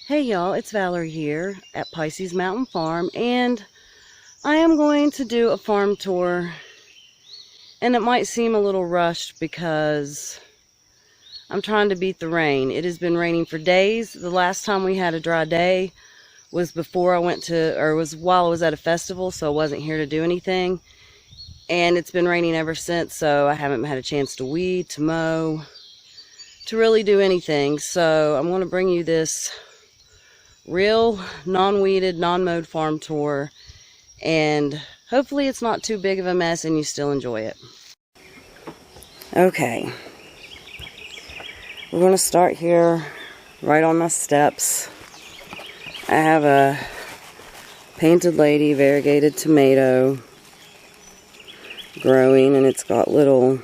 Hey y'all, it's Valerie here at Pisces Mountain Farm, and I am going to do a farm tour, and it might seem a little rushed because I'm trying to beat the rain. It has been raining for days. The last time we had a dry day was before I went to, or was while I was at a festival, so I wasn't here to do anything. And it's been raining ever since, so I haven't had a chance to weed, to mow, to really do anything. So I'm going to bring you this real non-weeded, non-mowed farm tour, and hopefully it's not too big of a mess and you still enjoy it. Okay, we're going to start here right on my steps. I have a painted lady variegated tomato growing, and it's got little,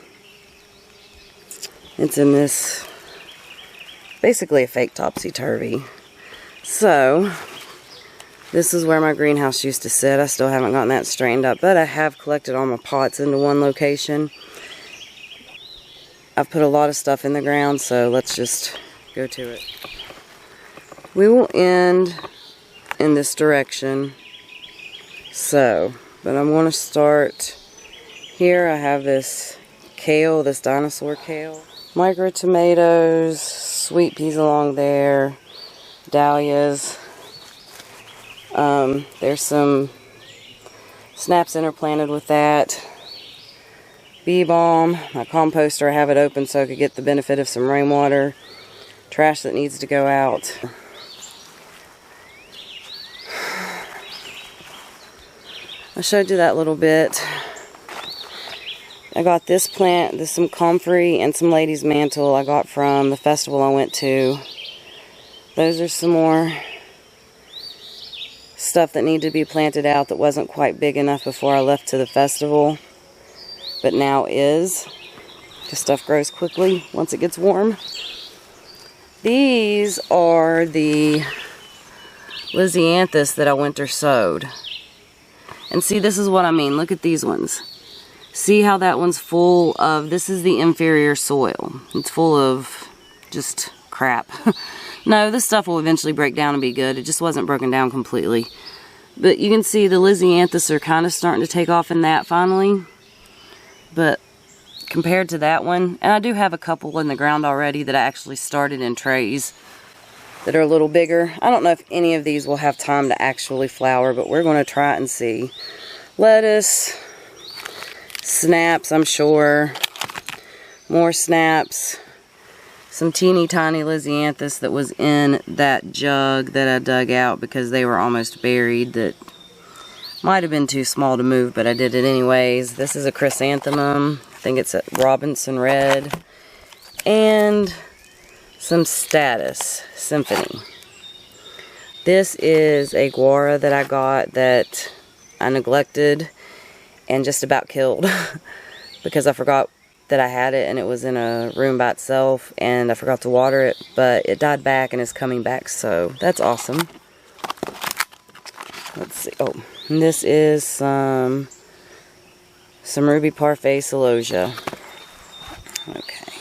it's in this, basically a fake topsy-turvy. So, this is where my greenhouse used to sit. I still haven't gotten that straightened up, but I have collected all my pots into one location. I've put a lot of stuff in the ground, so let's just go to it. We will end in this direction. So, but I'm going to start here. I have this kale, this dinosaur kale. Micro tomatoes, sweet peas along there. Dahlias. There's some snaps interplanted with that. Bee balm. My composter, I have it open so I could get the benefit of some rainwater. Trash that needs to go out. I showed you that little bit. I got this plant, this some comfrey and some lady's mantle I got from the festival I went to. Those are some more stuff that needed to be planted out that wasn't quite big enough before I left to the festival, but now is, because stuff grows quickly once it gets warm. These are the Lisianthus that I winter sowed. And see, this is what I mean. Look at these ones. See how that one's full of, this is the inferior soil. It's full of just crap. No, this stuff will eventually break down and be good. It just wasn't broken down completely. But you can see the Lisianthus are kind of starting to take off in that finally. But compared to that one, and I do have a couple in the ground already that I actually started in trays that are a little bigger. I don't know if any of these will have time to actually flower, but we're going to try it and see. Lettuce, snaps, I'm sure. More snaps. Some teeny tiny Lisianthus that was in that jug that I dug out because they were almost buried, that might have been too small to move, but I did it anyways. This is a chrysanthemum. I think it's a Robinson Red. And some Status Symphony. This is a guara that I got that I neglected and just about killed because I forgot that I had it and it was in a room by itself and I forgot to water it, but it died back and is coming back, so that's awesome. Let's see. Oh, and this is some Ruby Parfait Celosia. Okay.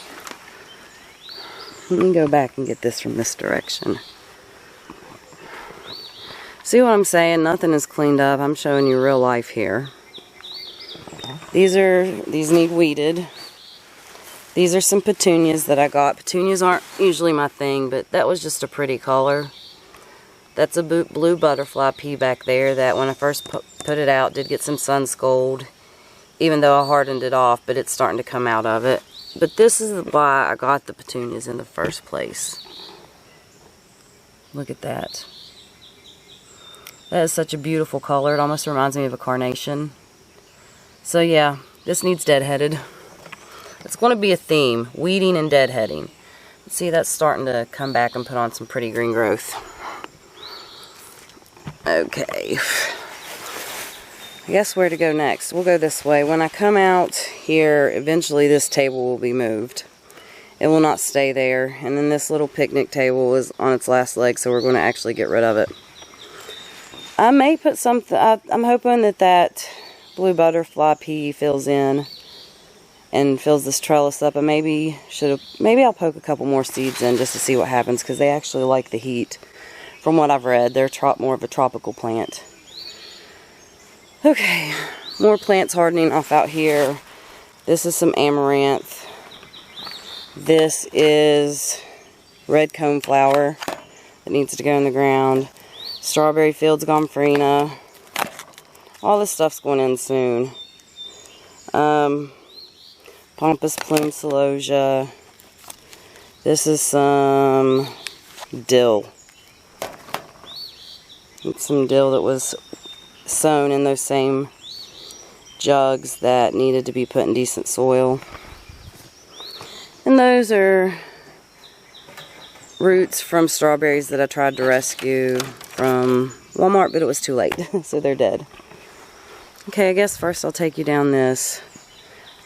Let me go back and get this from this direction. See what I'm saying? Nothing is cleaned up. I'm showing you real life here. These need weeded. These are some petunias that I got. Petunias aren't usually my thing, but that was just a pretty color. That's a blue butterfly pea back there that when I first put it out did get some sun scald, even though I hardened it off, but it's starting to come out of it. But this is why I got the petunias in the first place. Look at that. That is such a beautiful color. It almost reminds me of a carnation. So yeah, this needs deadheaded. It's going to be a theme, weeding and deadheading. See, that's starting to come back and put on some pretty green growth. Okay. I guess where to go next? We'll go this way. When I come out here, eventually this table will be moved. It will not stay there. And then this little picnic table is on its last leg, so we're going to actually get rid of it. I may put something, I'm hoping that blue butterfly pea fills in and fills this trellis up. And maybe I'll poke a couple more seeds in just to see what happens, because they actually like the heat from what I've read. They're more of a tropical plant. Okay, more plants hardening off out here. This is some amaranth. This is red coneflower that needs to go in the ground. Strawberry fields gomphrena. All this stuff's going in soon. Pompous plume celosia. This is some dill. It's some dill that was sown in those same jugs that needed to be put in decent soil. And those are roots from strawberries that I tried to rescue from Walmart, but it was too late, so they're dead. Okay, I guess first I'll take you down this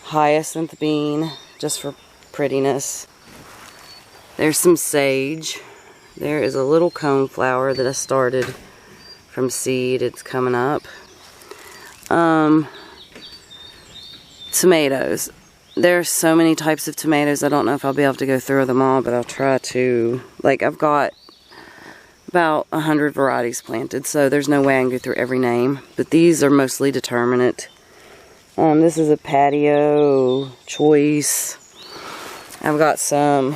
hyacinth bean, just for prettiness. There's some sage. There is a little coneflower that I started from seed. It's coming up. Tomatoes. There are so many types of tomatoes. I don't know if I'll be able to go through them all, but I'll try to. Like, I've got about 100 varieties planted, so there's no way I can go through every name. But these are mostly determinate. This is a patio choice. I've got some,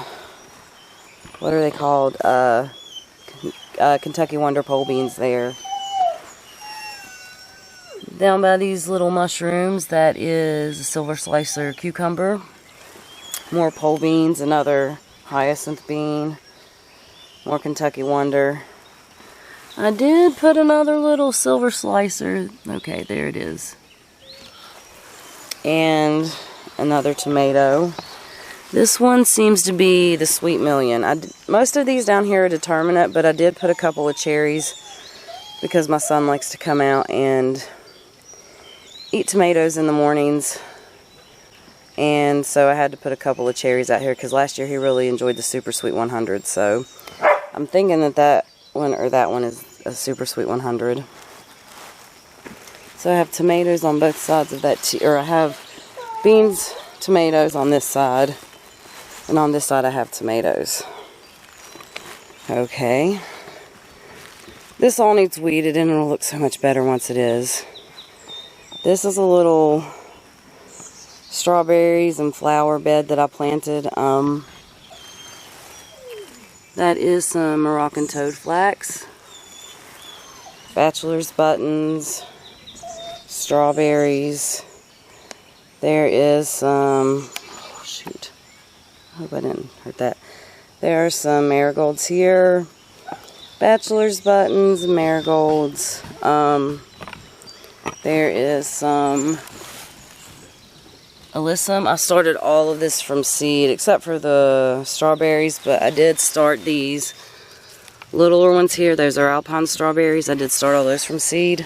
what are they called? Kentucky Wonder pole beans there. Down by these little mushrooms, that is a silver slicer cucumber. More pole beans, another hyacinth bean. More Kentucky Wonder. I did put another little silver slicer. Okay, there it is. And another tomato. This one seems to be the Sweet Million. Most of these down here are determinate, but I did put a couple of cherries because my son likes to come out and eat tomatoes in the mornings. And so I had to put a couple of cherries out here because last year he really enjoyed the Super Sweet 100. So I'm thinking that one is a Super Sweet 100. So I have tomatoes on both sides of that, or I have beans, tomatoes on this side, and on this side I have tomatoes. Okay. This all needs weeded and it'll look so much better once it is. This is a little strawberries and flower bed that I planted. That is some Moroccan toad flax, bachelor's buttons, strawberries. There is some, oh shoot, I hope I didn't hurt that. There are some marigolds here, bachelor's buttons, marigolds. There is some alyssum. I started all of this from seed except for the strawberries, but I did start these littler ones here. Those are alpine strawberries. I did start all those from seed.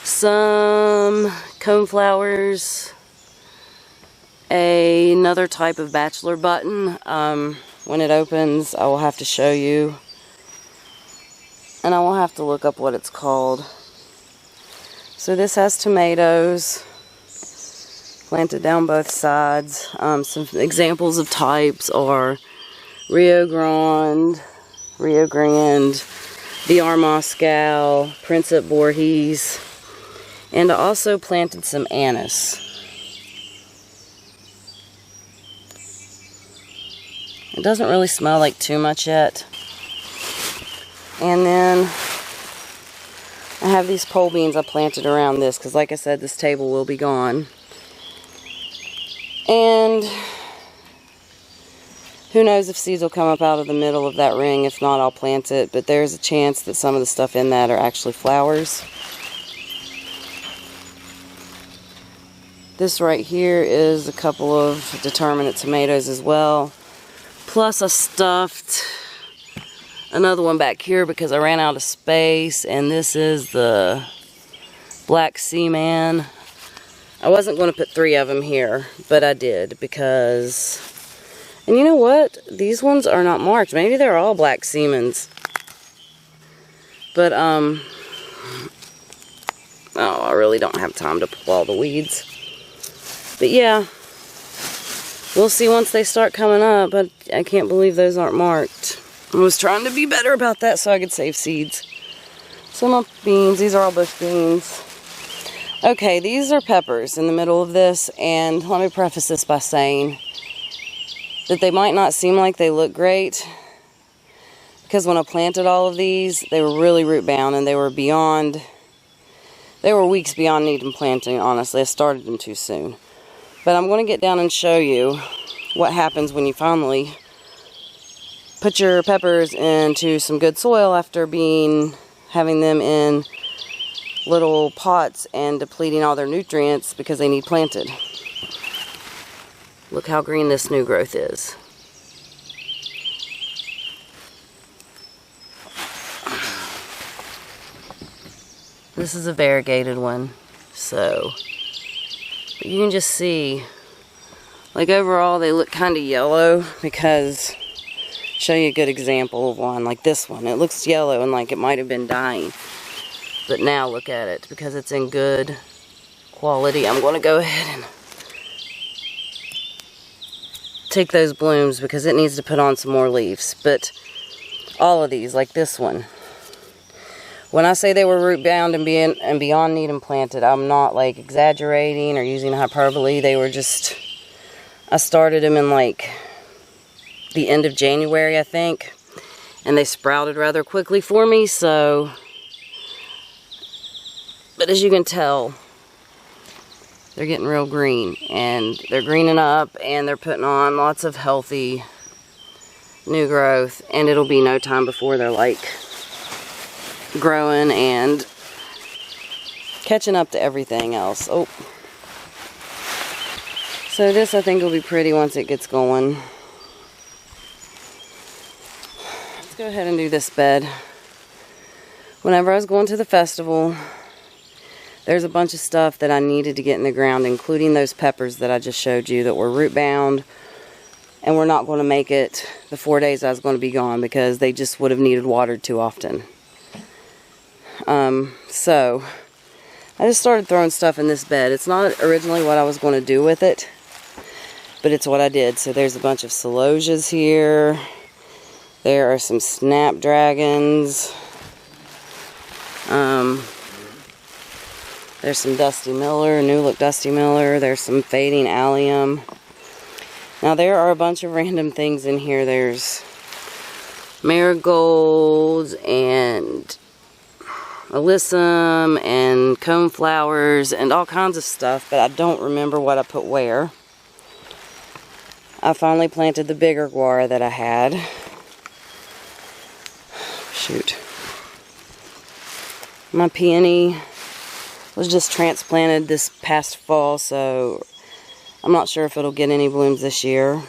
Some coneflowers, another type of bachelor button. When it opens, I will have to show you, and I will have to look up what it's called. So this has tomatoes planted down both sides. Some examples of types are Rio Grande, VR Moscow, Principe Borges, and I also planted some anise. It doesn't really smell like too much yet. And then I have these pole beans I planted around this because, like I said, this table will be gone. And who knows if seeds will come up out of the middle of that ring. If not, I'll plant it. But there's a chance that some of the stuff in that are actually flowers. This right here is a couple of determinate tomatoes as well. Plus I stuffed another one back here because I ran out of space. And this is the Black Seaman. I wasn't going to put 3 of them here, but I did because... And you know what? These ones are not marked. Maybe they're all Black Seamans. But, oh, I really don't have time to pull all the weeds. But yeah, we'll see once they start coming up, but I can't believe those aren't marked. I was trying to be better about that so I could save seeds. Some beans. These are all bush beans. Okay, these are peppers in the middle of this, and let me preface this by saying that they might not seem like they look great, because when I planted all of these, they were really root bound, and they were weeks beyond needing planting, honestly. I started them too soon. But I'm going to get down and show you what happens when you finally put your peppers into some good soil after having them in little pots and depleting all their nutrients because they need planted. Look how green this new growth is. This is a variegated one, so but you can just see, like, overall they look kind of yellow because, show you a good example of one, like this one. It looks yellow and like it might have been dying, but now look at it, because it's in good quality. I'm going to go ahead and take those blooms because it needs to put on some more leaves. But all of these, like this one, when I say they were root bound and beyond needing planted, I'm not like exaggerating or using hyperbole. They were just, I started them in like the end of January, I think, and they sprouted rather quickly for me. So, but as you can tell, they're getting real green, and they're greening up, and they're putting on lots of healthy new growth, and it'll be no time before they're like growing and catching up to everything else. Oh, so this I think will be pretty once it gets going. Let's go ahead and do this bed. Whenever I was going to the festival, there's a bunch of stuff that I needed to get in the ground, including those peppers that I just showed you that were root bound and were not going to make it the 4 days I was going to be gone because they just would have needed watered too often. So I just started throwing stuff in this bed. It's not originally what I was going to do with it, but it's what I did. So there's a bunch of celosias here. There are some snapdragons. There's some Dusty Miller, New Look Dusty Miller. There's some fading allium. Now there are a bunch of random things in here. There's marigolds and alyssum and coneflowers and all kinds of stuff, but I don't remember what I put where. I finally planted the bigger guar that I had. Shoot. My peony was just transplanted this past fall, so I'm not sure if it'll get any blooms this year.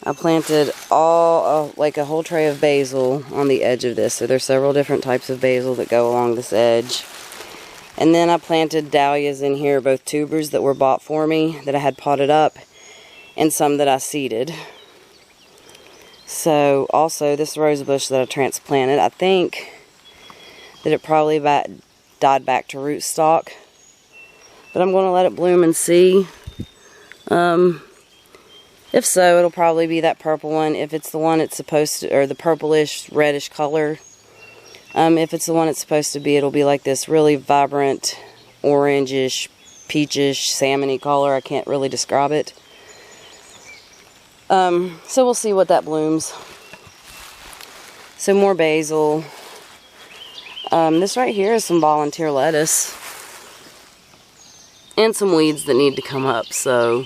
I planted like a whole tray of basil on the edge of this. So there's several different types of basil that go along this edge. And then I planted dahlias in here, both tubers that were bought for me that I had potted up, and some that I seeded. So also this rose bush that I transplanted, I think that it probably died back to rootstock. But I'm going to let it bloom and see. If so, it'll probably be that purple one. If it's the one it's supposed to, or the purplish, reddish color. If it's the one it's supposed to be, it'll be like this really vibrant, orangish, peachish, salmony color. I can't really describe it. So we'll see what that blooms. So more basil. This right here is some volunteer lettuce. And some weeds that need to come up, so.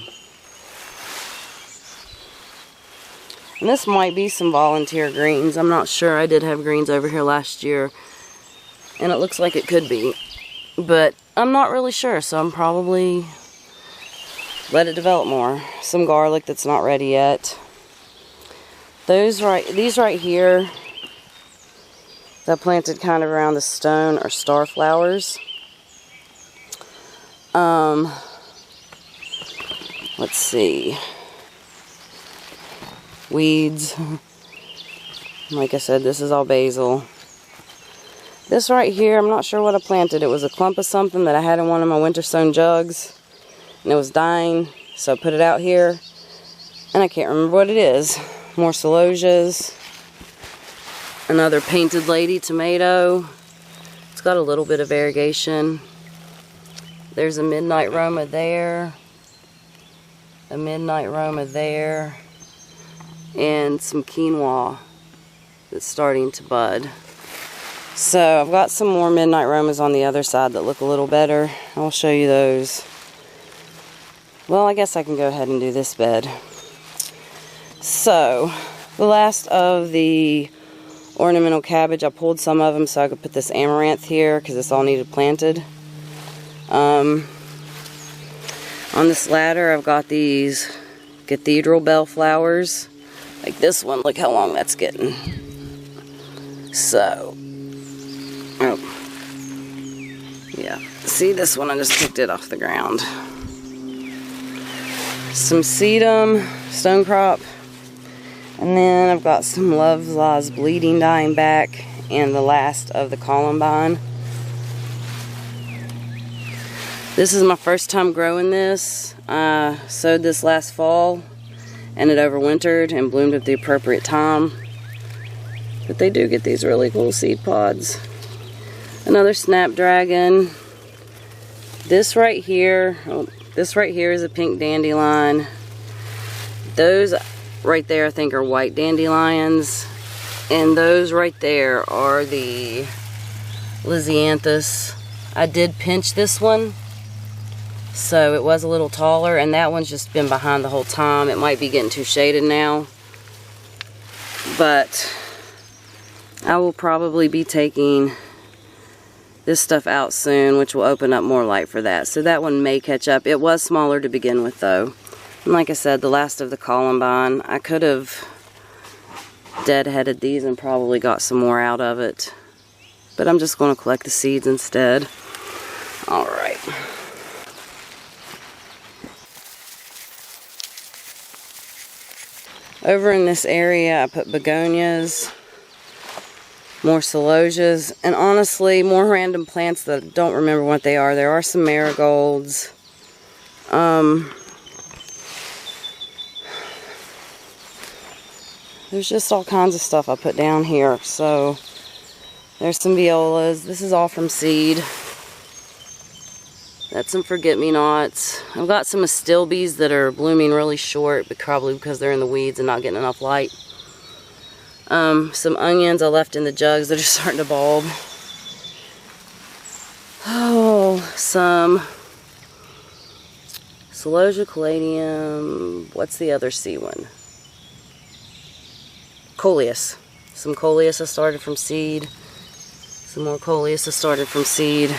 And this might be some volunteer greens. I'm not sure. I did have greens over here last year, and it looks like it could be. But I'm not really sure, so I'm probably let it develop more. Some garlic that's not ready yet. These right here that I planted kind of around the stone are star flowers. Let's see. Weeds. Like I said, this is all basil. This right here, I'm not sure what I planted. It was a clump of something that I had in one of my winter sown jugs, and it was dying, so I put it out here, and I can't remember what it is. More celosias. Another painted lady tomato. It's got a little bit of variegation. There's a midnight Roma there. A midnight Roma there. And some quinoa that's starting to bud. So I've got some more midnight Romas on the other side that look a little better. I'll show you those. Well, I guess I can go ahead and do this bed. So, the last of the ornamental cabbage, I pulled some of them so I could put this amaranth here because it's all needed planted. On this ladder, I've got these cathedral bell flowers. Like this one, look how long that's getting. So, oh, yeah. See, this one, I just picked it off the ground. Some sedum, stone crop, and then I've got some Love Lies Bleeding dying back, and the last of the columbine. This is my first time growing this. I sowed this last fall, and it overwintered and bloomed at the appropriate time. But they do get these really cool seed pods. Another snapdragon. This right here, this right here is a pink dandelion. Those right there I think are white dandelions. And those right there are the Lysianthus. I did pinch this one, so it was a little taller, and that one's just been behind the whole time. It might be getting too shaded now. But I will probably be taking this stuff out soon, which will open up more light for that. So that one may catch up. It was smaller to begin with though. And like I said, the last of the columbine, I could have deadheaded these and probably got some more out of it. But I'm just going to collect the seeds instead. Alright. Over in this area I put begonias, more celosias, and honestly more random plants that I don't remember what they are. There are some marigolds. There's just all kinds of stuff I put down here. So there's some violas. This is all from seed. That's some forget-me-nots. I've got some astilbes that are blooming really short, but probably because they're in the weeds and not getting enough light. Some onions I left in the jugs that are starting to bulb. Oh, some celosia caladium. What's the other C one? Coleus. Some coleus I started from seed. Some more coleus I started from seed.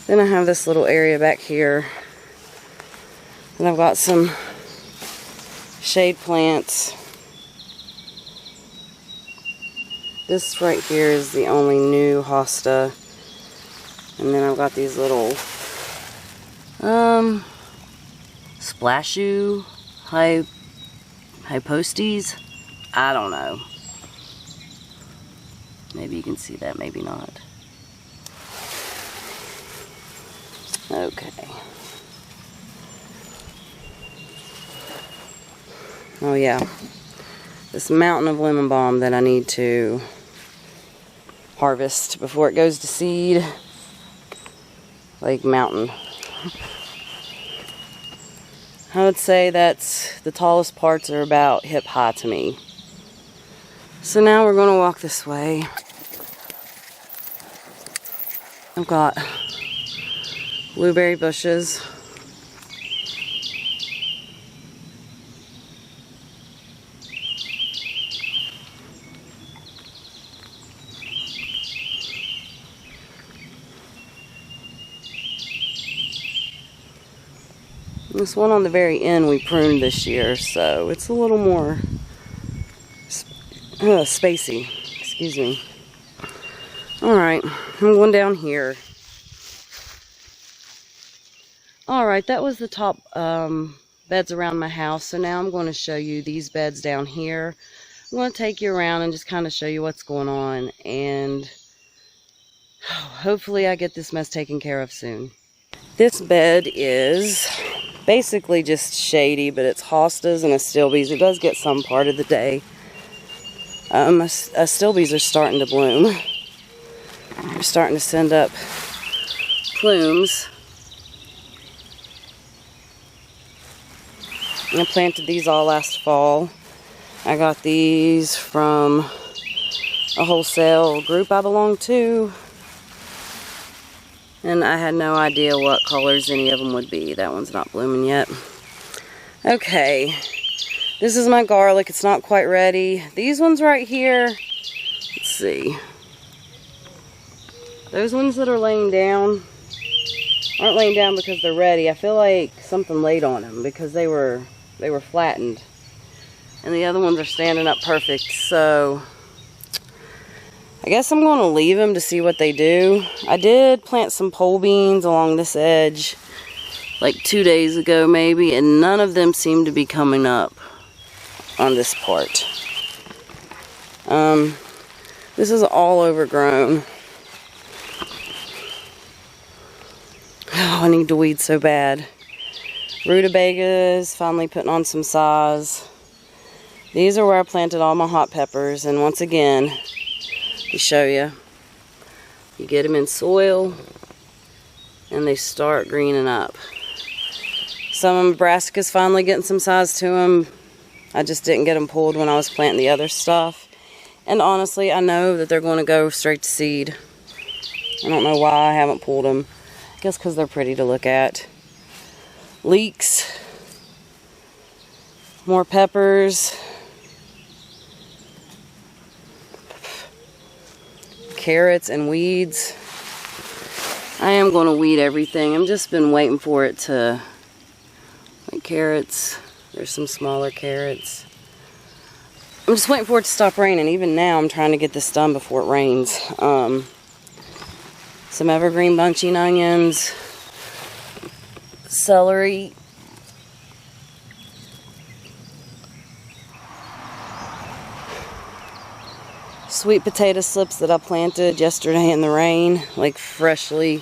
Then I have this little area back here. And I've got some shade plants. This right here is the only new hosta. And then I've got these little splashu hypostes. I don't know. Maybe you can see that, maybe not. Okay. Oh yeah. This mountain of lemon balm that I need to harvest before it goes to seed. Like mountain. I would say that's the tallest parts are about hip high to me. So now we're going to walk this way. I've got blueberry bushes. This one on the very end we pruned this year, so it's a little more spacey. Excuse me. Alright, I'm going down here. Alright, that was the top beds around my house, so now I'm going to show you these beds down here. I'm going to take you around and just kind of show you what's going on, and hopefully I get this mess taken care of soon. This bed is basically just shady, but it's hostas and astilbes. It does get some part of the day. Astilbes are starting to bloom. They're starting to send up plumes. I planted these all last fall. I got these from a wholesale group I belong to. And I had no idea what colors any of them would be. That one's not blooming yet. Okay. This is my garlic. It's not quite ready. These ones right here. Let's see. Those ones that are laying down aren't laying down because they're ready. I feel like something laid on them because they were flattened. And the other ones are standing up perfect. So I guess I'm going to leave them to see what they do. I did plant some pole beans along this edge like 2 days ago maybe, and none of them seem to be coming up on this part. This is all overgrown. Oh, I need to weed so bad. Rutabaga is finally putting on some size. These are where I planted all my hot peppers, and once again, let me show you. You get them in soil, and they start greening up. Some of Nebraska's finally getting some size to them. I just didn't get them pulled when I was planting the other stuff. And honestly, I know that they're going to go straight to seed. I don't know why I haven't pulled them. I guess because they're pretty to look at. Leeks. More peppers. Carrots and weeds. I am going to weed everything. I've just been waiting for it to... Like carrots. There's some smaller carrots. I'm just waiting for it to stop raining. Even now, I'm trying to get this done before it rains. Some evergreen bunching onions. Celery. Sweet potato slips that I planted yesterday in the rain. Like freshly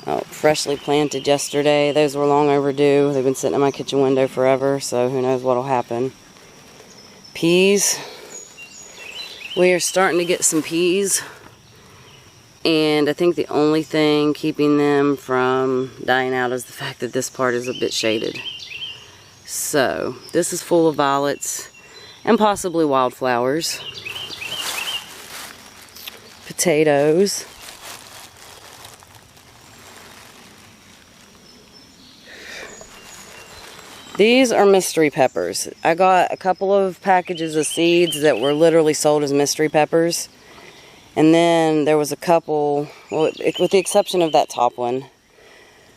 planted yesterday. Those were long overdue. They've been sitting in my kitchen window forever, so who knows what'll happen. Peas. We are starting to get some peas, and I think the only thing keeping them from dying out is the fact that this part is a bit shaded. So this is full of violets and possibly wildflowers. Potatoes. These are mystery peppers. I got a couple of packages of seeds that were literally sold as mystery peppers. And then there was a couple, well, with the exception of that top one,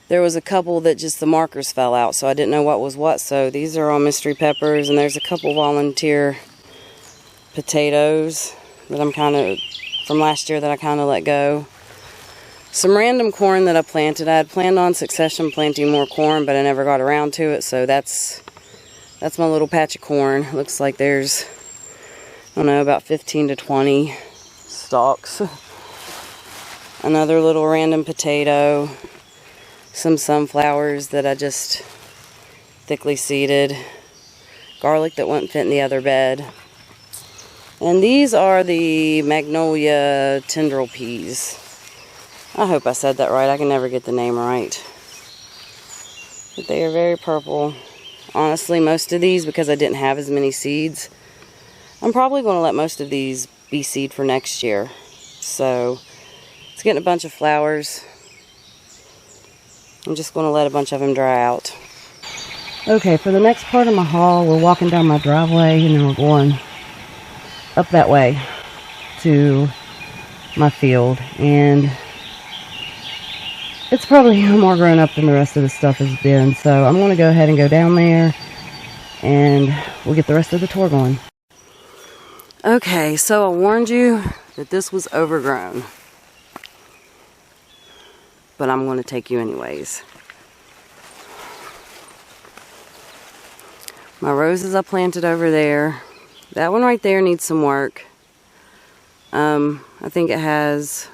there was a couple that just the markers fell out, so I didn't know what was what. So these are all mystery peppers, and there's a couple volunteer potatoes that I'm kind of, from last year that I kind of let go. Some random corn that I planted. I had planned on succession planting more corn, but I never got around to it. So that's my little patch of corn. Looks like there's, I don't know, about 15 to 20 stalks. Another little random potato. Some sunflowers that I just thickly seeded. Garlic that wouldn't fit in the other bed. And these are the magnolia tendril peas. I hope I said that right. I can never get the name right. But they are very purple. Honestly, most of these, because I didn't have as many seeds, I'm probably going to let most of these be seed for next year. So, it's getting a bunch of flowers. I'm just going to let a bunch of them dry out. Okay, for the next part of my haul, we're walking down my driveway, and then we're going up that way to my field. And it's probably more grown up than the rest of the stuff has been. So I'm going to go ahead and go down there, and we'll get the rest of the tour going. Okay, so I warned you that this was overgrown. But I'm going to take you anyways. My roses I planted over there. That one right there needs some work. I think it has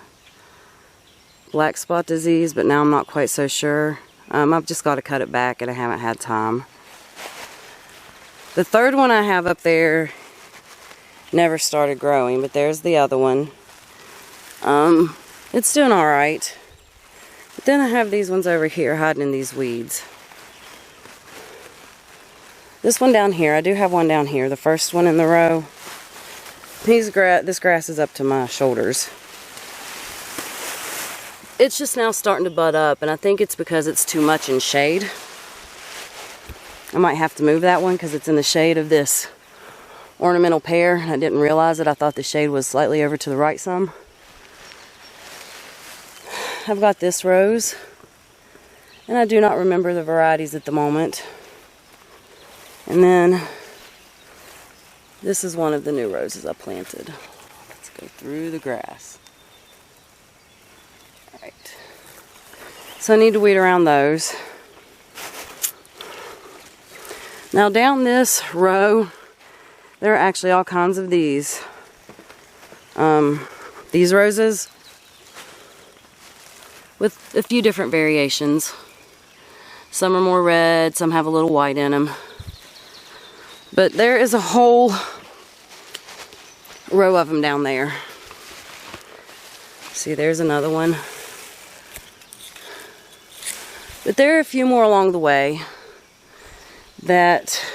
black spot disease, but now I'm not quite so sure. I've just got to cut it back, and I haven't had time. The third one I have up there never started growing. But there's the other one. It's doing alright. But then I have these ones over here hiding in these weeds. This one down here, I do have one down here, the first one in the row. This grass is up to my shoulders. It's just now starting to bud up, and I think it's because it's too much in shade. I might have to move that one because it's in the shade of this ornamental pear. I didn't realize it. I thought the shade was slightly over to the right some. I've got this rose, and I do not remember the varieties at the moment. And then this is one of the new roses I planted. Let's go through the grass. Alright. So I need to weed around those. Now down this row, there are actually all kinds of these. These roses with a few different variations. Some are more red, some have a little white in them. But there is a whole row of them down there. See, there's another one. But there are a few more along the way that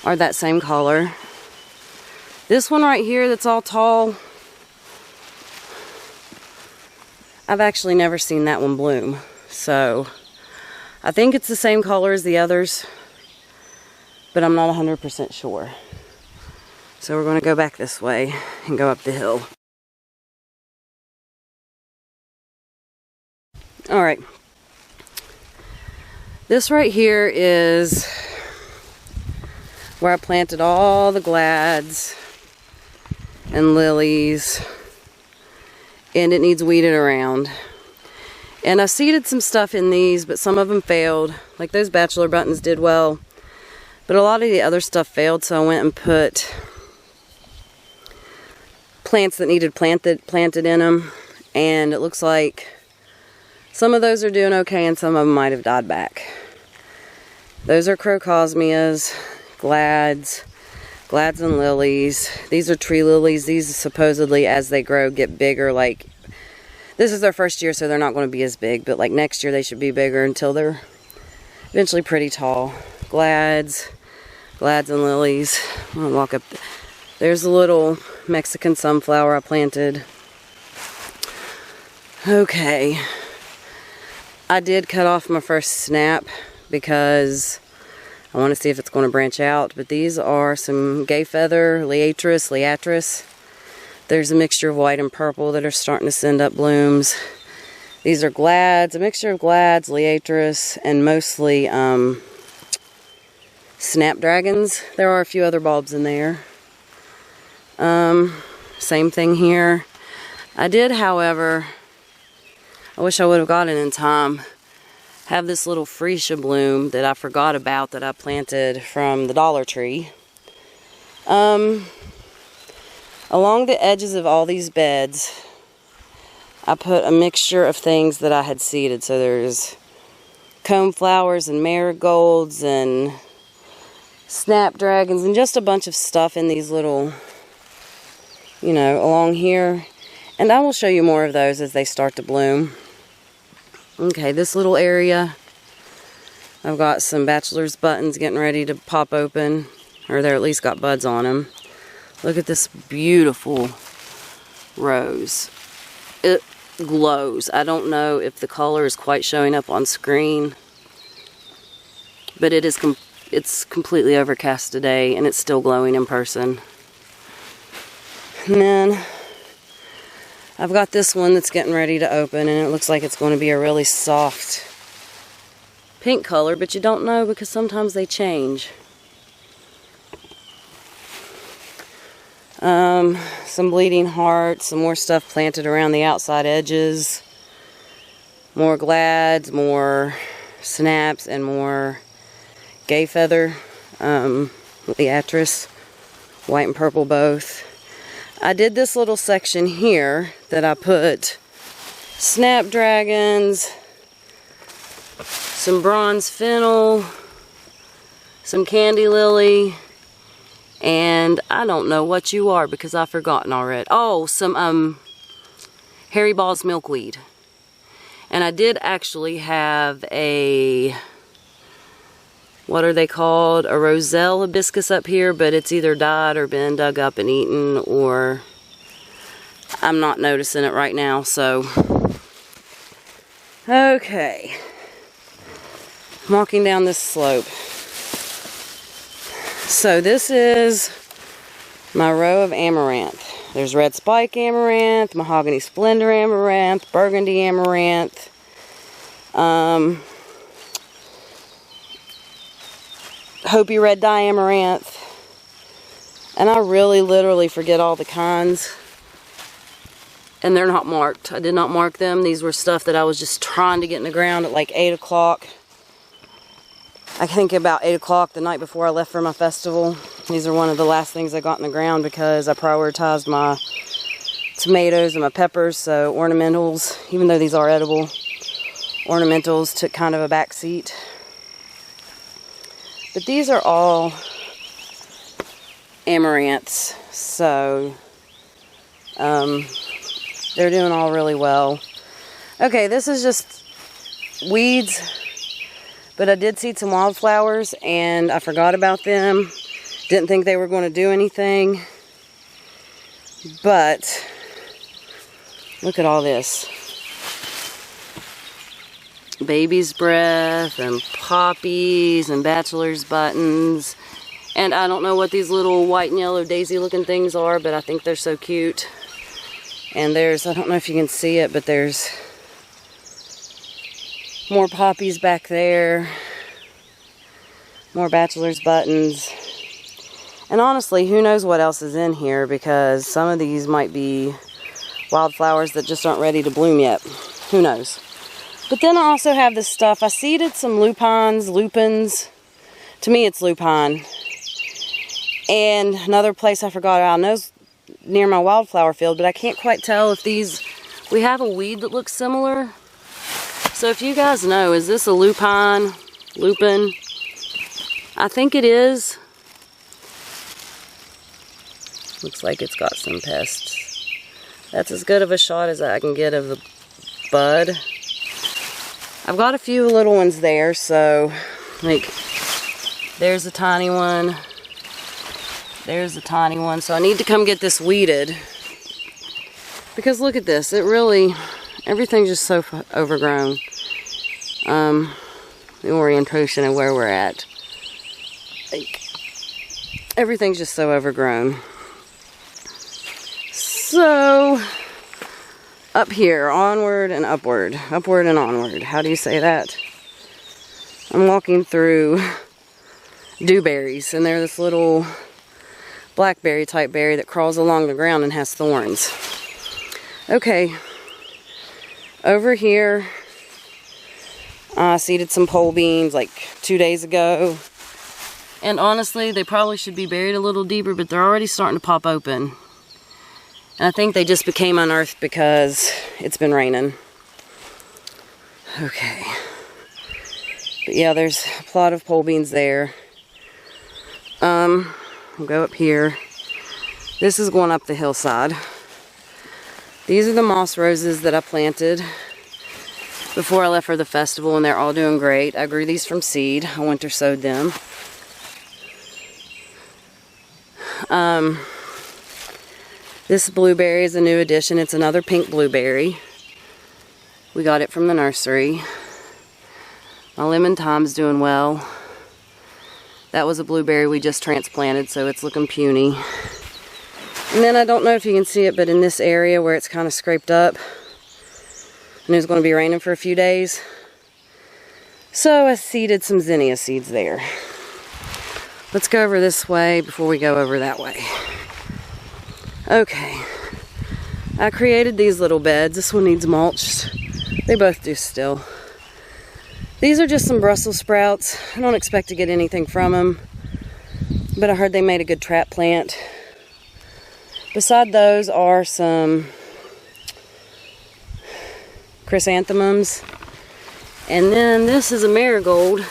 are that same color. This one right here that's all tall, I've actually never seen that one bloom. So I think it's the same color as the others, but I'm not 100% sure. So we're going to go back this way and go up the hill. Alright. This right here is where I planted all the glads and lilies, and it needs weeded around. And I seeded some stuff in these, but some of them failed. Like those bachelor buttons did well, but a lot of the other stuff failed, so I went and put plants that needed planted in them, and it looks like some of those are doing okay and some of them might have died back. Those are crocosmias, glads and lilies. These are tree lilies. These supposedly, as they grow, get bigger. Like, this is their first year, so they're not going to be as big, but like next year they should be bigger until they're eventually pretty tall. Glads and lilies. I'm going to walk up. There's a little Mexican sunflower I planted. Okay. I did cut off my first snap because I want to see if it's going to branch out. But these are some gay feather, liatris. There's a mixture of white and purple that are starting to send up blooms. These are glads, a mixture of glads, liatris, and mostly snapdragons. There are a few other bulbs in there. Same thing here. I did, however, I wish I would have got it in time, have this little freesia bloom that I forgot about that I planted from the Dollar Tree. Along the edges of all these beds, I put a mixture of things that I had seeded. So there's comb flowers and marigolds and snapdragons and just a bunch of stuff in these little, you know, along here. And I will show you more of those as they start to bloom. Okay, this little area, I've got some bachelor's buttons getting ready to pop open, or they're at least got buds on them. Look at this beautiful rose. It glows. I don't know if the color is quite showing up on screen, but it is it's completely overcast today, and it's still glowing in person. And then I've got this one that's getting ready to open, and it looks like it's going to be a really soft pink color, but you don't know because sometimes they change. Some bleeding heart, some more stuff planted around the outside edges, more glads, more snaps, and more gay feather, liatris, white and purple both. I did this little section here that I put snapdragons, some bronze fennel, some candy lily, And I don't know what you are because I've forgotten already. Oh, some Harry Ball's milkweed. And I did actually have a, what are they called? A roselle hibiscus up here, but it's either died or been dug up and eaten, or I'm not noticing it right now, so. Okay. I'm walking down this slope. So this is my row of amaranth. There's red spike amaranth, mahogany splendor amaranth, burgundy amaranth, Hopi red dye amaranth, and I really literally forget all the kinds, and they're not marked. I did not mark them. These were stuff that I was just trying to get in the ground at like 8 o'clock. I think about 8 o'clock the night before I left for my festival. These are one of the last things I got in the ground because I prioritized my tomatoes and my peppers, so ornamentals, even though these are edible, ornamentals took kind of a back seat. But these are all amaranths, so they're doing all really well. Okay, this is just weeds, but I did seed some wildflowers and I forgot about them. Didn't think they were going to do anything, but look at all this. Baby's breath and poppies and bachelor's buttons. And I don't know what these little white and yellow daisy looking things are, but I think they're so cute. And there's, I don't know if you can see it, but there's more poppies back there. More bachelor's buttons. And honestly, who knows what else is in here, because some of these might be wildflowers that just aren't ready to bloom yet. Who knows? But then I also have this stuff. I seeded some lupins. To me, it's lupine. And another place I forgot about, I know it's near my wildflower field, but I can't quite tell if these, we have a weed that looks similar. So if you guys know, is this a lupin? I think it is. Looks like it's got some pests. That's as good of a shot as I can get of the bud. I've got a few little ones there, so like there's a tiny one. There's a tiny one. So I need to come get this weeded. Because look at this. It really, everything's just so overgrown. The orientation of where we're at. Like, everything's just so overgrown. So, up here, onward and upward. Upward and onward. How do you say that? I'm walking through dewberries, and they're this little blackberry type berry that crawls along the ground and has thorns. Okay, over here, I seeded some pole beans like 2 days ago. And honestly, they probably should be buried a little deeper, but they're already starting to pop open. And I think they just became unearthed because it's been raining. Okay. But yeah, there's a plot of pole beans there. We'll go up here. This is going up the hillside. These are the moss roses that I planted before I left for the festival, and they're all doing great. I grew these from seed. I winter sowed them. This blueberry is a new addition. It's another pink blueberry. We got it from the nursery. My lemon thyme's doing well. That was a blueberry we just transplanted, so it's looking puny. And then I don't know if you can see it, but in this area where it's kind of scraped up, and it's going to be raining for a few days, so I seeded some zinnia seeds there. Let's go over this way before we go over that way. Okay, I created these little beds. This one needs mulched. They both do still. These are just some Brussels sprouts. I don't expect to get anything from them, but I heard they made a good trap plant. Beside those are some chrysanthemums. And then this is a marigold.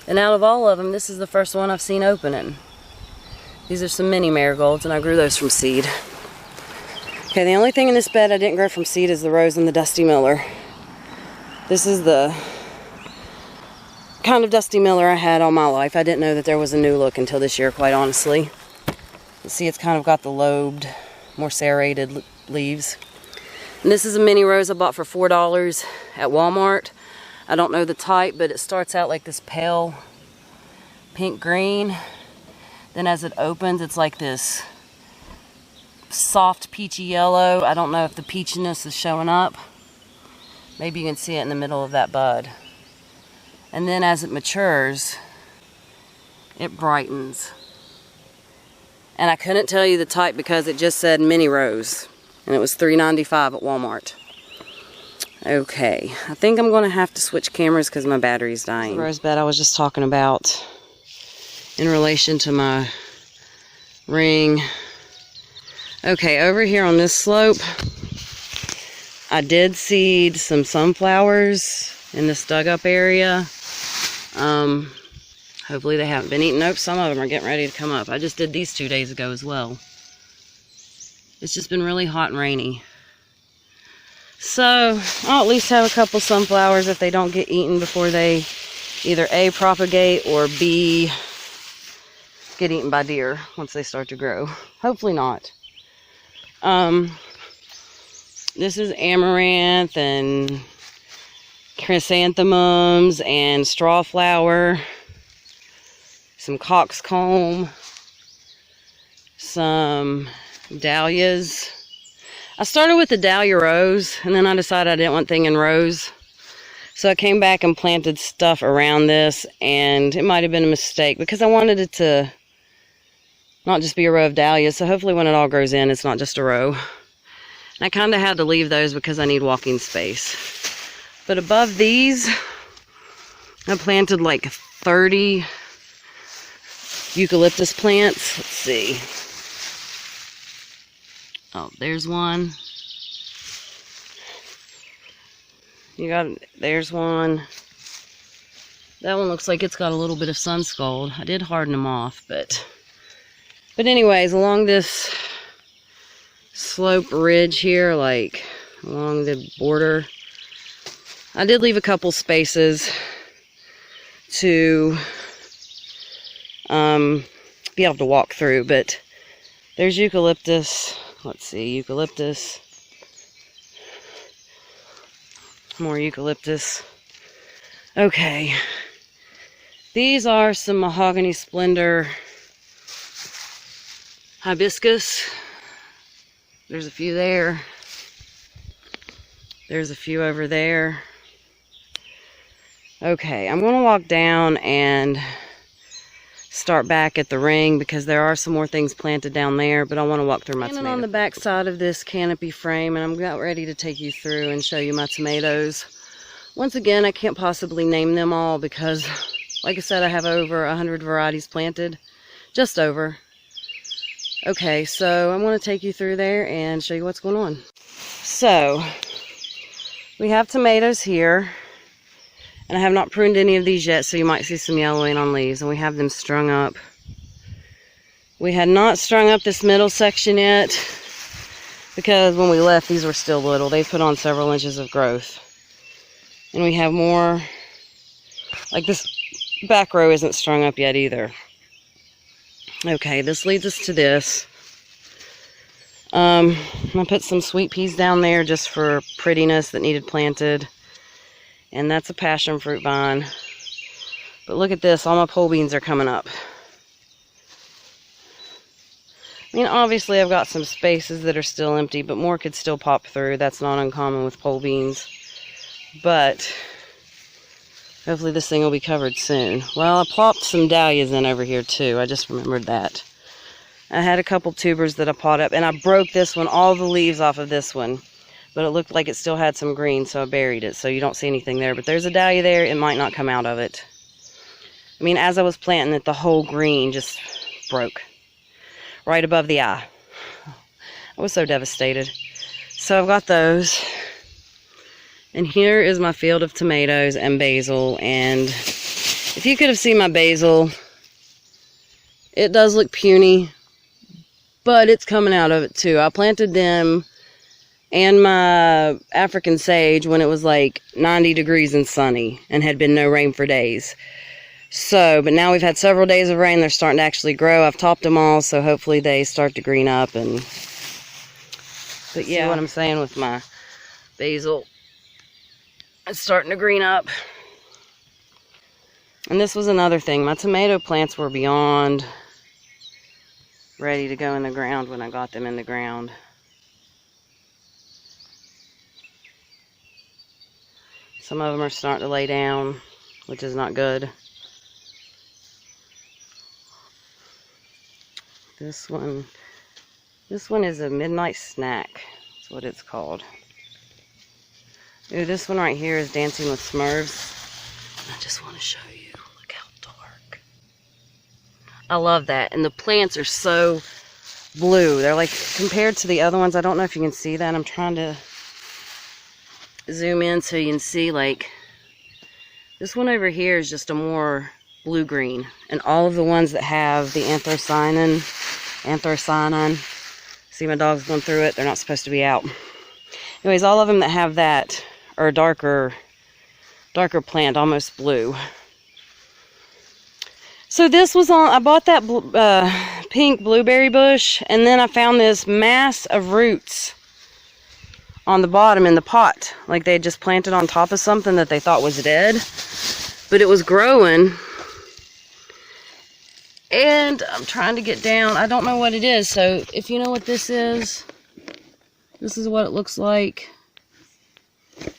And out of all of them, this is the first one I've seen opening. These are some mini marigolds, and I grew those from seed. Okay, the only thing in this bed I didn't grow from seed is the rose and the Dusty Miller. This is the kind of Dusty Miller I had all my life. I didn't know that there was a new look until this year, quite honestly. You see, it's kind of got the lobed, more serrated leaves. And this is a mini rose I bought for $4 at Walmart. I don't know the type, but it starts out like this pale pink green. Then as it opens, it's like this soft peachy yellow. I don't know if the peachiness is showing up. Maybe you can see it in the middle of that bud. And then as it matures, it brightens. And I couldn't tell you the type because it just said mini rose. And it was $3.95 at Walmart. Okay, I think I'm going to have to switch cameras because my battery's dying. The rose bed I was just talking about in relation to my ring. Okay, over here on this slope, I did seed some sunflowers in this dug up area. Hopefully they haven't been eaten. Nope, some of them are getting ready to come up. I just did these 2 days ago as well. It's just been really hot and rainy. So I'll at least have a couple sunflowers if they don't get eaten before they either A, propagate, or B, get eaten by deer once they start to grow. Hopefully not. This is amaranth and chrysanthemums and strawflower, some coxcomb, some dahlias. I started with the dahlia rose, and then I decided I didn't want anything in rose. So I came back and planted stuff around this, and it might have been a mistake because I wanted it to not just be a row of dahlias. So hopefully when it all grows in, it's not just a row. And I kind of had to leave those because I need walking space. But above these, I planted like 30 eucalyptus plants. Let's see. Oh, there's one. There's one. That one looks like it's got a little bit of sun scald. I did harden them off, but anyways, along this slope ridge here, like along the border, I did leave a couple spaces to be able to walk through, but there's eucalyptus. Let's see, eucalyptus. More eucalyptus. Okay. These are some mahogany splendor hibiscus. There's a few there. There's a few over there. Okay, I'm going to walk down and start back at the ring because there are some more things planted down there, but I want to walk through my tomatoes. On the back side of this canopy frame, and I'm about ready to take you through and show you my tomatoes. Once again, I can't possibly name them all because, like I said, I have over 100 varieties planted. Just over. Okay, so I'm going to take you through there and show you what's going on. So, we have tomatoes here. And I have not pruned any of these yet, so you might see some yellowing on leaves. And we have them strung up. We had not strung up this middle section yet, because when we left, these were still little. They put on several inches of growth. And we have more, like this back row isn't strung up yet either. Okay, this leads us to this. I'm going to put some sweet peas down there just for prettiness that needed planted. And that's a passion fruit vine. But look at this, all my pole beans are coming up. I mean, obviously I've got some spaces that are still empty, but more could still pop through. That's not uncommon with pole beans. But hopefully this thing will be covered soon. Well, I plopped some dahlias in over here too. I just remembered that. I had a couple tubers that I pot up, and I broke this one, all the leaves off of this one. But it looked like it still had some green, so I buried it, so you don't see anything there. But there's a dahlia there, it might not come out of it. I mean, as I was planting it, the whole green just broke. Right above the eye. I was so devastated. So I've got those. And here is my field of tomatoes and basil. And if you could have seen my basil, it does look puny, but it's coming out of it too. I planted them and my African sage when it was like 90 degrees and sunny and had been no rain for days. So, but now we've had several days of rain. They're starting to actually grow. I've topped them all, so hopefully they start to green up. But yeah, see what I'm saying with my basil. It's starting to green up. And this was another thing. My tomato plants were beyond ready to go in the ground when I got them in the ground. Some of them are starting to lay down, which is not good. This one is a midnight snack. That's what it's called. Ooh, this one right here is Dancing with Smurfs. I just want to show you. Look how dark. I love that. And the plants are so blue. They're like, compared to the other ones, I don't know if you can see that. I'm trying to zoom in so you can see, like, this one over here is just a more blue-green. And all of the ones that have the anthocyanin, see my dog's going through it. They're not supposed to be out. Anyways, all of them that have that are darker plant, almost blue. So this was on, I bought that pink blueberry bush, and then I found this mass of roots on the bottom in the pot. Like they just planted on top of something that they thought was dead. But it was growing. And I'm trying to get down. I don't know what it is. So if you know what this is what it looks like.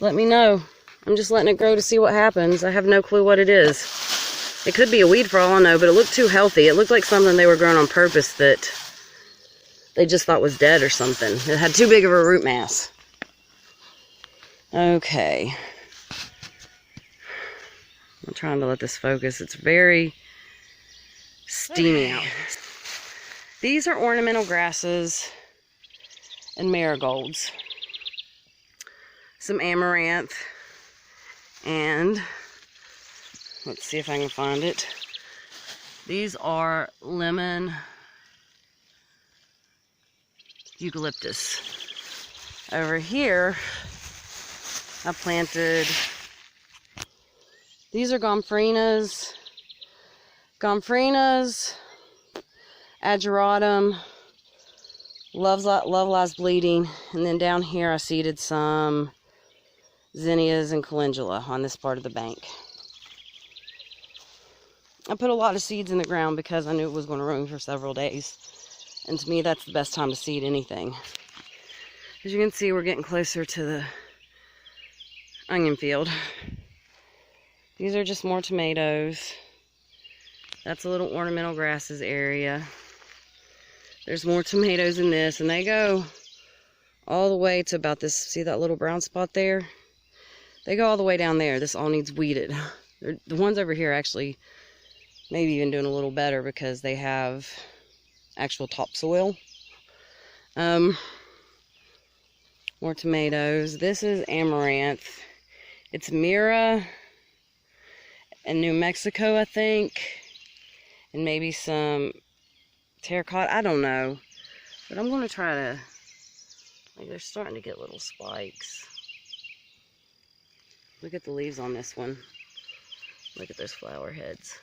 Let me know. I'm just letting it grow to see what happens. I have no clue what it is. It could be a weed for all I know, but it looked too healthy. It looked like something they were growing on purpose that they just thought was dead or something. It had too big of a root mass. Okay. I'm trying to let this focus. It's very steamy out. These are ornamental grasses and marigolds. Some amaranth. And let's see if I can find it. These are lemon eucalyptus. Over here, I planted, these are gomphrenas, ageratum, love lies bleeding, and then down here I seeded some zinnias and calendula on this part of the bank. I put a lot of seeds in the ground because I knew it was going to rain for several days, and to me that's the best time to seed anything. As you can see, we're getting closer to the onion field. These are just more tomatoes. That's a little ornamental grasses area. There's more tomatoes in this, and they go all the way to about this. See that little brown spot there? They go all the way down there. This all needs weeded. The ones over here actually maybe even doing a little better because they have actual topsoil. More tomatoes. This is amaranth. It's Mira and New Mexico, I think. And maybe some terracotta. I don't know. But I'm going to try to... Like, they're starting to get little spikes. Look at the leaves on this one. Look at those flower heads.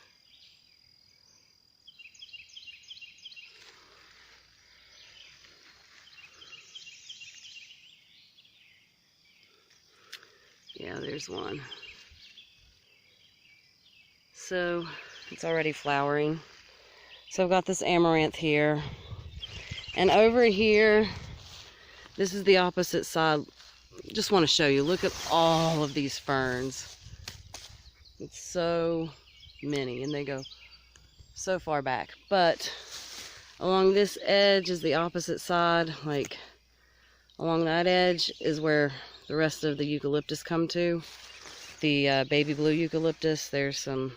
Yeah, there's one. So, it's already flowering. So I've got this amaranth here. And over here, this is the opposite side. Just want to show you. Look at all of these ferns. It's so many, and they go so far back. But along this edge is the opposite side. Like, along that edge is where the rest of the eucalyptus come to. The baby blue eucalyptus. There's some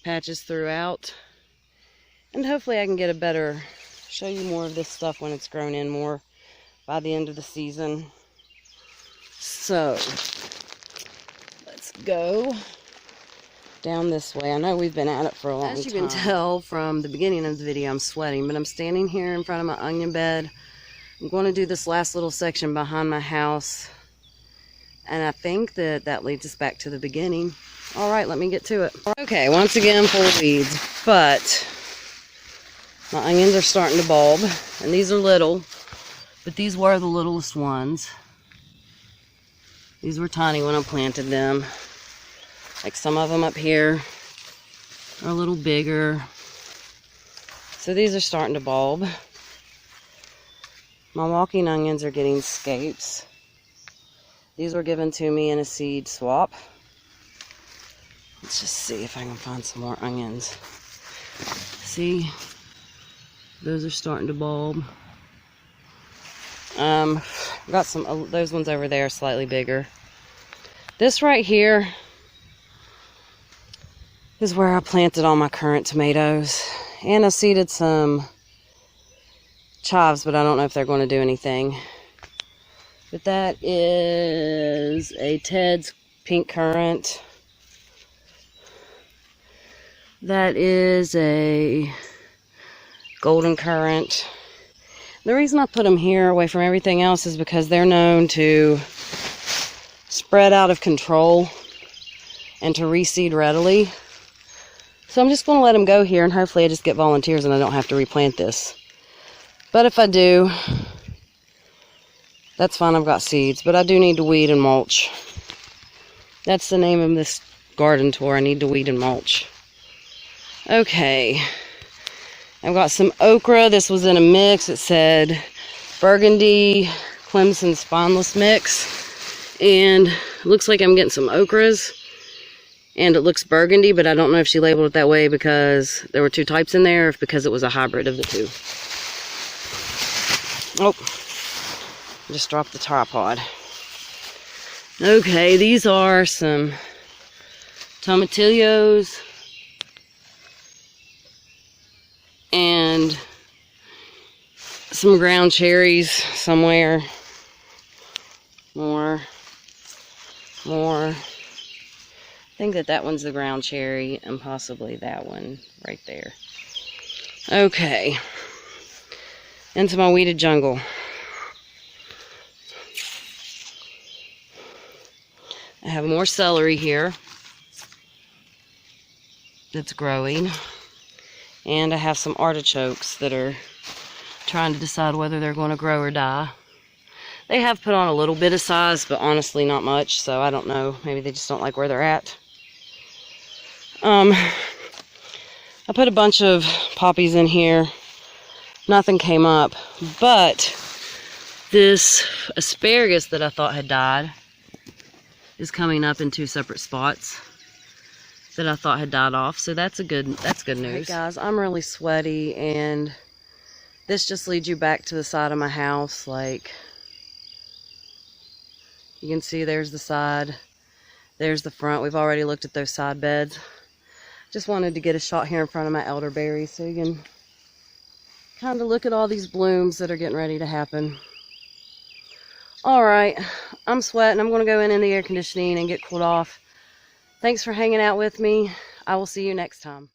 patches throughout. And hopefully I can get a better, show you more of this stuff when it's grown in more by the end of the season. So, let's go down this way. I know we've been at it for a long time. As you can tell from the beginning of the video, I'm sweating, but I'm standing here in front of my onion bed. I'm going to do this last little section behind my house, and I think that that leads us back to the beginning. All right, let me get to it. Okay, once again, full of weeds, but my onions are starting to bulb, and these are little, but these were the littlest ones. These were tiny when I planted them. Like some of them up here are a little bigger. So these are starting to bulb. My walking onions are getting scapes. These were given to me in a seed swap. Let's just see if I can find some more onions. See, those are starting to bulb. Got some, those ones over there are slightly bigger. This right here is where I planted all my currant tomatoes. And I seeded some chives, but I don't know if they're going to do anything. But that is a Ted's pink currant. That is a golden currant. The reason I put them here away from everything else is because they're known to spread out of control and to reseed readily. So I'm just going to let them go here, and hopefully I just get volunteers and I don't have to replant this. But if I do, that's fine, I've got seeds. But I do need to weed and mulch. That's the name of this garden tour. I need to weed and mulch. Okay. I've got some okra. This was in a mix. It said Burgundy Clemson Spineless Mix. And it looks like I'm getting some okras. And it looks burgundy, but I don't know if she labeled it that way because there were two types in there, or if because it was a hybrid of the two. Oh, I just dropped the tripod. Okay, these are some tomatillos and some ground cherries somewhere. More. I think that one's the ground cherry, and possibly that one right there. Okay. Into my weeded jungle. I have more celery here that's growing. And I have some artichokes that are trying to decide whether they're going to grow or die. They have put on a little bit of size, but honestly not much, so I don't know. Maybe they just don't like where they're at. I put a bunch of poppies in here. Nothing came up, but this asparagus that I thought had died is coming up in two separate spots that I thought had died off, so that's good news. Hey guys, I'm really sweaty, and this just leads you back to the side of my house. Like, you can see there's the side, there's the front. We've already looked at those side beds. Just wanted to get a shot here in front of my elderberries so you can kind of look at all these blooms that are getting ready to happen. Alright, I'm sweating. I'm going to go in the air conditioning and get cooled off. Thanks for hanging out with me. I will see you next time.